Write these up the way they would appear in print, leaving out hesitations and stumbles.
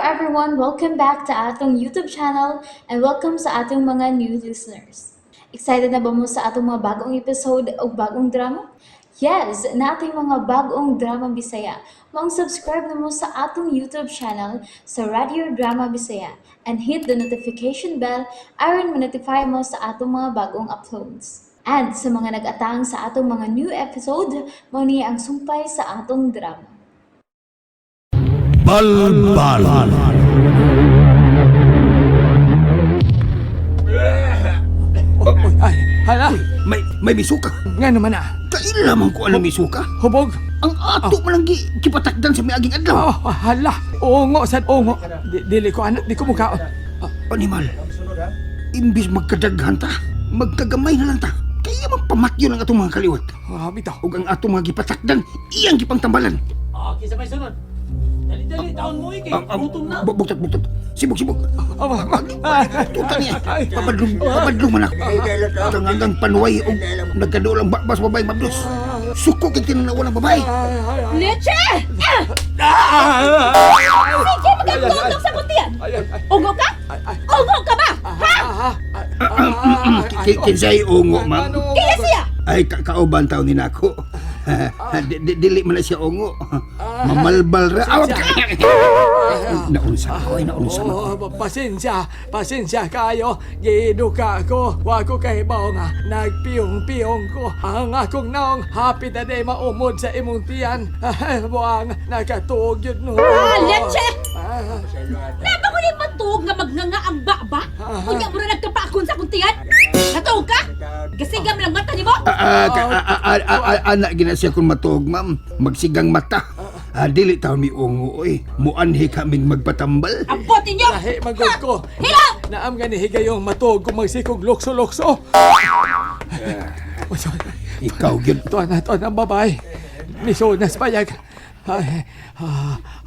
everyone! Welcome back to atong YouTube channel and welcome sa atong mga new listeners. Excited na ba mo sa atong mga bagong episode o bagong drama? Yes, na ating mga bagong drama Bisaya. Mag-subscribe na mo sa atong YouTube channel sa Radio Drama Bisaya and hit the notification bell aron ma-notify mo sa atong mga bagong uploads. And sa mga nag-atang sa atong mga new episode, mo niya ang sumpay sa atong drama. Balbal. Ay, hala, May misuka. nga naman ah. Kailaman ko ano misuka. Hubog. Ang ato man lang kipatakdan sa may aging adlaw. Hala, ungo sad ungo. Dili ko anak, di ko mukaon. Animal. Imbis magkadaghan ta, magkagamay na lang ta. Kaya magpamatyo ng atong mga kaliwat. Bitaw. Ug ang atong mga gipatakdan, iyang gipangtambalan. Okay, sabay sunod. Dali, taon mo iki. Gutom na. Buktot. Sibog. Tuta niya. Papadlong man ako. Tangangang panuway o nagkadulang bakbas babae mabdos. Suko kay tinanawa ng babae. Leche! Sige, magkagotong sa kuntiyan. Ungo ka? Ungo ka ba? Ha? Kinsay ungo, ma'am. Kaya siya! Ay, kauban taon din ako. Dili man na siya ungo. Mamalbal ra. Naunsa ako. Pasensya kayo. Giduka ko. Wa ko kahibaw nga. Nagpiyong-piyong ko. Ang akong naong hapit na day maumod sa imong tiyan. Buang nakatuog yun no. Leche! Naba ko ni matug nga magnganga ang baba? Kunya mo na nagkapakon sa kuntiyan? Natuog ka? Gasigam lang mata ni mo? Anak gina siya kung matuog, ma'am. Magsigang mata. Dili taon mi ungo, oy. Muanhi kaming magpatambal. Ampotin niyo! Lahi magod ko. Hilaw! Naam nga ni higayong matuog kung magsikog lokso-lokso. Ikaw yun. Tuan ang babae. Misunas payag. Ay,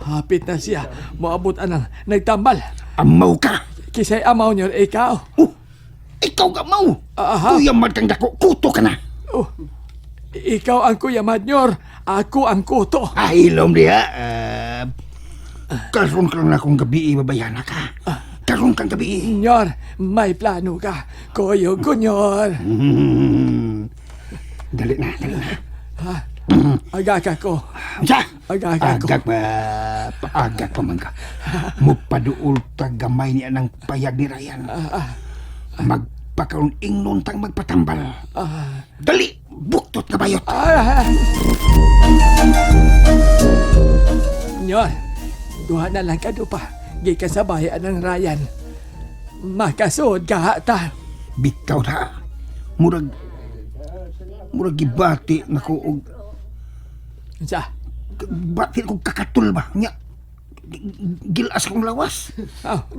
hapit na siya. Moabot anang nagtambal. Amaw ka. Kisay amaw niyo, ikaw. Ikaw ka mau. Aha. Kuya kang dako. Kuto ka na. Ikaw ang Kuya Madnyor. Ako ang kuto. Ilom diha. Karon ka lang na akong gabi, babayana ka. Karon kang gabi. Nyor, may plano ka. Koyo kunyor. Dali na. Agaka ko. Sa? Agaka ko. Paagak pa man ka. Mupaduol tagamay niya ng payag ni Ryan. Magpakaroon ingnon tang magpatambal. Dali! Buktot ka bayot! Nyor, duha na lang ka pa. Gikan sa bayan ng Ryan. Makasod ka ta. Bitaw na. Murag gibati na ko og Sa? bati ko kakatul ba? Nya gilas kong lawas.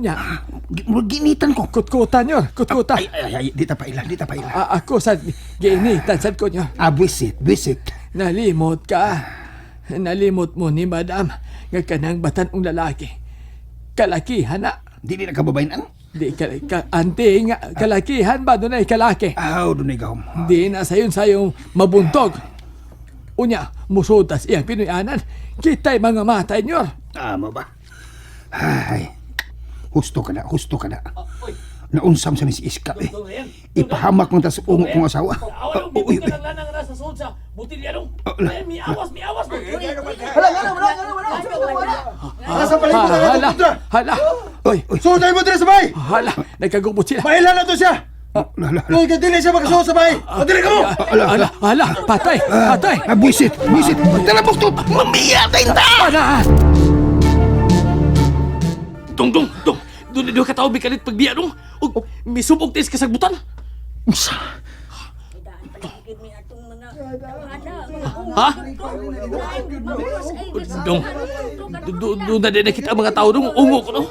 Nya. Murag ginitan ko. Kutkutan Nyor, kutkutan. Ay, di ta pa ila. Ako sad giinitan sad ko Nyor. Visit. Nalimot ka. Nalimot mo ni Madam nga kanang batan-ong lalaki. Kalakihan na. Di na kababayan. Di ante nga kalakihan ba doon ay kalaki? Dunay gahom. Di na sayon-sayong mabuntog. Unya, musutas iyang pinuyanan. Kita'y mga matay Nyor. Tama ba? Ay, husto ka na. Naunsam sa ni si Iska eh. Ipahamak mo ta sa ungo kong asawa. Uy, ka lang lanang nasa sold sa butilya dong. Mi awas. Hala. Oy. Suotay mo dito sa bahay! Hala, nagkagubot sila. Mailan na to siya! Uy, kadili siya magkasuot sa bahay! Madili ka mo! Hala, patay. Buisit. Tala buktot. Mamiyatay ta! Ana. Dong. Doon ka tao bikalit pagbiya dong. Ug misubog tis kasagbutan. Usa. Ha? Dong. Doon na din kita mga tao dong. Ungo ko no.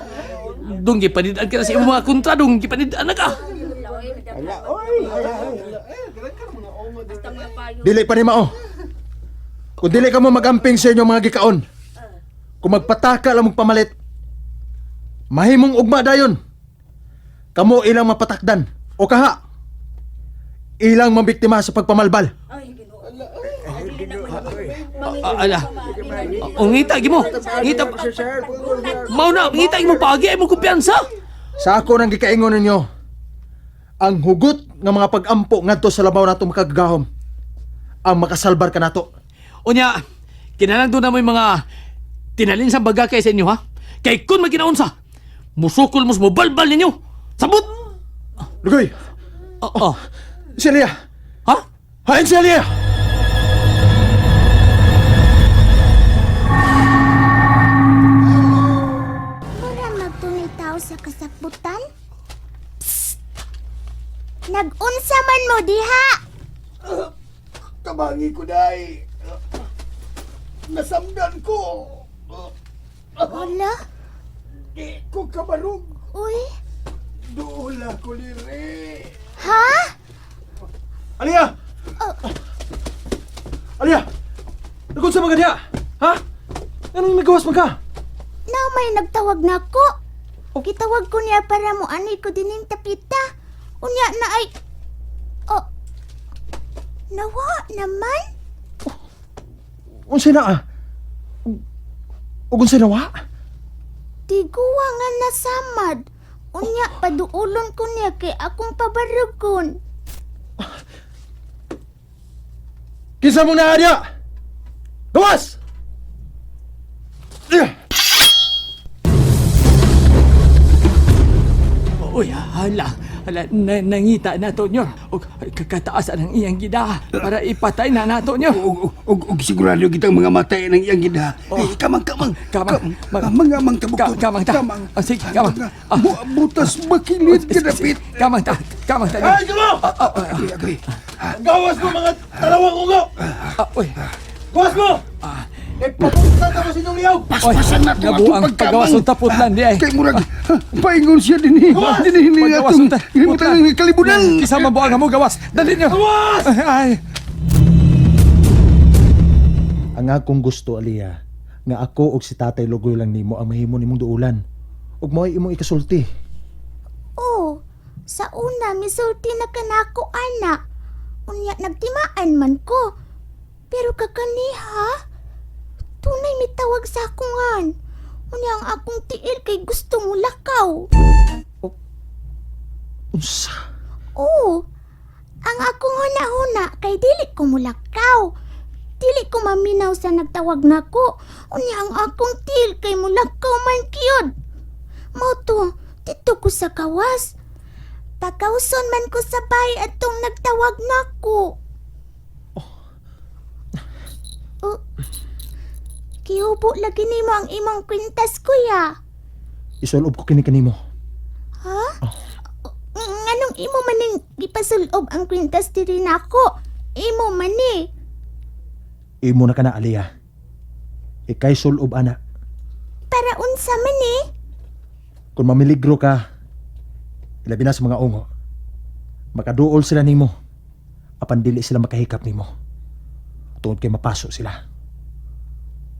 Dong gipanidaan ka na sa imong mga kontra dong. Gipanidaan na ka. Dili pa ni Mao. Kung dili ka mo magamping sa inyong mga gikaon, kung magpataka lang magpamalit, mahimong ugma dayon. Kamo ilang mapatakdan o kaha ilang mabiktima sa pagpamalbal. Ala. O ngita gimo. Ngita. Mao na ngita mo pagi ay mo kumpiyansa. Sa ako nang gikaingon ninyo, ang hugot ng mga pag-ampo ngadto sa labaw nato makagagahom ang makasalbar ka nato. Unya, kinahanglan doon na mo yung mga tinalin sa baga kay sa inyo, ha? Kay kun magkinaunsa, musukol mo balbal ninyo. Sabot! Lugoy! Oh. Celia! Ha? Hain Celia! Mura magtunitaw sa kasaputan? Psst! Nag-unsa man mo diha! Kabangi ko, day. Nasamdan ko. Wala? Di ko kabarog. Uy? Dola ko lire. Ha? Alia! Alia! Nagunsa mga diha? Ha? Anong nagawas man ka? Na may nagtawag na ko. Gitawag ko niya para mo ani ko dining tapita. Unya na ay... Oh. Nawa naman? Unsay na ah? Unsay na wa? Tiguwa nga nasamad. Unya paduulon ko niya kay akong pabarugon. Kinsa mo na diha? Gawas! Uy, hala, nangita na to nyo. O kakataasan ang iyang gida para ipatay na nato nyo. Og sigurado kitang mga matay ng iyang gida. Kamang. Mga tabuk. Kamang ta. Sige, kamang. Butas bakilid kinapit. Kamang ta. Ay, kamo! Agoy. Gawas mo mga talawang ugo! Uy, Gawas mo! Papunta ka mo sa inyong liyaw! Paspasan na ito nabuang paggawas ng taputlan di ay. Kay murag, paingon siya din eh. Din nga Paggawas itong ng taputlan. kalibunan. Kisa mabuang mo gawas. Dali nyo. Gawas! Ay. Ang akong gusto, Alia, nga ako og si Tatay Lugoy lang nimo ang mahimo nimong duulan. Ug mo'y imong ikasulti. Oh, sa una misulti na kanako anak. Unya nagtimaan man ko. Pero kakaniha, tunay mitawag sa akungan. Unya ang akong tiil kay gusto mo lakaw. Unsa? Oo, ang akong huna-huna kay dili ko mulakaw. Dili ko maminaw sa nagtawag nako. Unya ang akong tiil kay mulakaw man kyud. Mao to, dito ko sa kawas. Pagkauson man ko sa bay atong nagtawag nako. Oh. Kihubo lagi nimo ang imong kwintas, kuya. Isulob ko kini kanimo. Ha? Nganong imo maning gipasulob ang kwintas diri nako? Imo man ni. Imo na kana, Alia. Ikay sulob ana. Para unsa man ni? Kung mamiligro ka, ilabi na sa mga ungo, makaduol sila nimo. Apan dili sila makahikap nimo. Tungod kay mapaso sila.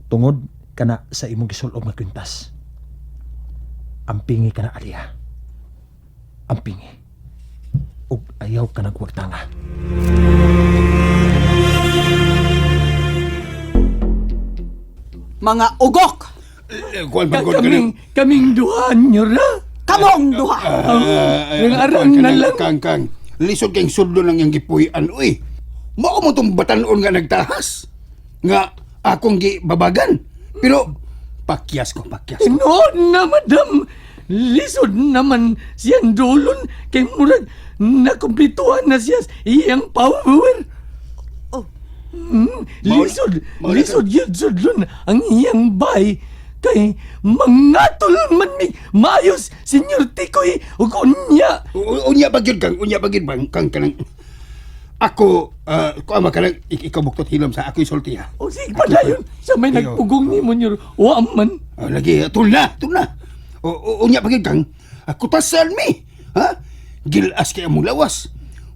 Tungod kana sa imong gisulob nga kwintas. Ampingi ka na, Alia. Ampingi. Ug ayaw ka nagwagtanga. Mga ugok! Kuan man ko kanang Kaming duhan nyo ra. Kamong duha! Yung aram na lang. Kang. Lisod kayong suldo ng iyang gipuy-an. Uy, mao mo itong batanon nga nagtahas. Nga akong gibabagan. Pero, pakyas ko. Tinood na, madam. Lisod naman siyang dulon kay murag nakumplituhan na siya iyang power. Oh. Lisod yun sudlon ang iyang bay kay mangatol man mi mayos Senyor Tikoy ug unya. Unya bagyod bang kang kanang ako kuama kanang ikaw buktot hilom sa ako'y sulti ha. O sige padayon sa may Iyo. nagpugong ni mo nyor waman. Lagi tula. Unya bagyod kang ako tasan mi. Ha? Gilas kay among lawas.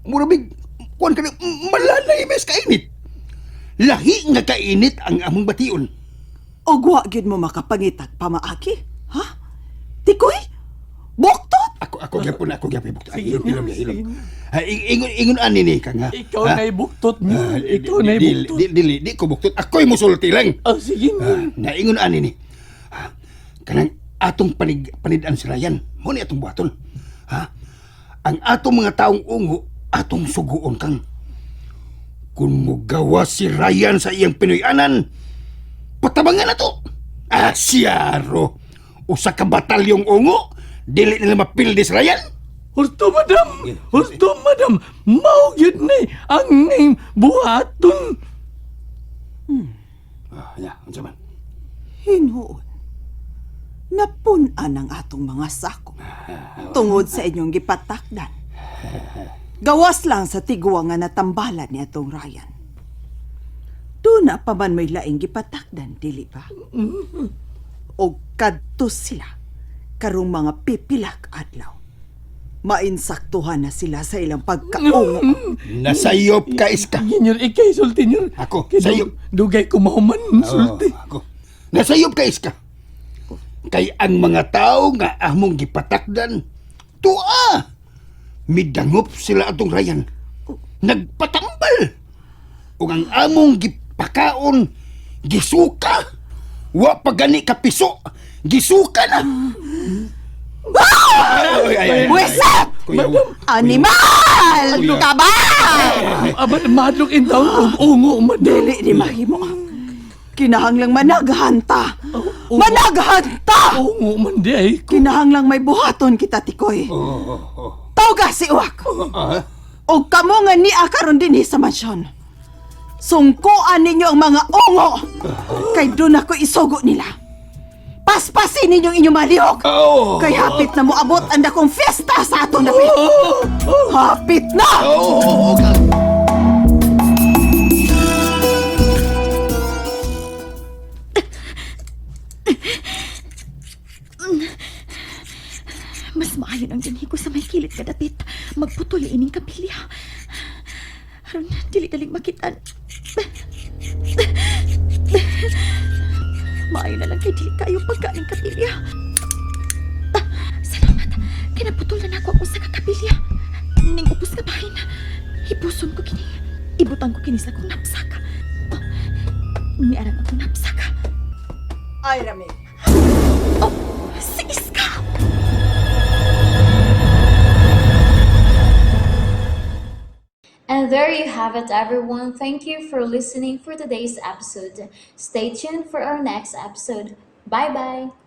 Murabig kuan kanang malalay mes kainit. Lahi nga kainit ang among bation. O gyud mo makapangitag pamaaki? Ha? Tikoy? Buktot? Ako Ako gyapon buktot. Sige, Hilom. sige. Ingon ani ni ka nga. Ikaw ha? na ibuktot niyo. Ah, Ikaw na ibuktot. Di ko buktot. Ako'y musulti lang. Sige. Naingon ani ni. Kanang atong panidan si Ryan. Mo ni atong buhaton. Ha? Ang atong mga taong ungo, atong suguon kang. Kung mugawa si Ryan sa iyang Pinoyanan, patabangan na to. Siyaro. Usa ka batalyong ungo, dili nila mapildi si Ryan. Husto, madam. Husto, madam. Mao yun ni ang ngayong buhaton. Unsa man? Hinuon. Napunan ang atong mga sako. Tungod sa inyong gipatakdan. Gawas lang sa tigwa nga natambalan ni atong Ryan. Doon na pa man may laing gipatakdan, dili ba? O kadto sila, karong mga pipilak adlaw. Mainsaktuhan na sila sa ilang pagkaungo. Nasayop ka iska. Ginyor, ikay sulti nyor. Ako, Kay sayop. Dugay ko mahuman, sulti. Ako. Nasayop ka iska. Kay ang mga tao nga among gipatakdan, tua! Midangop sila atong Ryan. Nagpatambal. Ug ang among gipakaon, gisuka. Wa pa gani ka piso, gisuka na. Wisap! Animal! Kuya. Kaba! Aban, madlok in taon kung ungo, madam. Dili di mahimo. Kinahanglang managhanta. Managhanta! Ungo man di ay. Kinahanglang may buhaton kita, Tikoy. Tawga si Uwak. O kamo nga ni akaron din sa mansyon. Sungkuan ninyo ang mga ungo. Kay doon ako isugo nila. Paspasin ninyong inyong malihok. Kay hapit na mo abot ang dakong fiesta sa atong dapit. Hapit na! Mas maayon ang dinhi ko sa may kilid kadapit. Magputuli ining kapilya. Aron, dili daling makitaan. Maayon na lang kay dili kayo pagkaning kapilya. Salamat. Kinaputol na ako sa kakapilya. Ning upos ka bahin. Ipuson ko kini. Ibutang ko kini sa akong napsaka. Niarang akong napsaka. Ay, Rami. Si Iska! And there you have it, everyone. Thank you for listening for today's episode. Stay tuned for our next episode. Bye bye.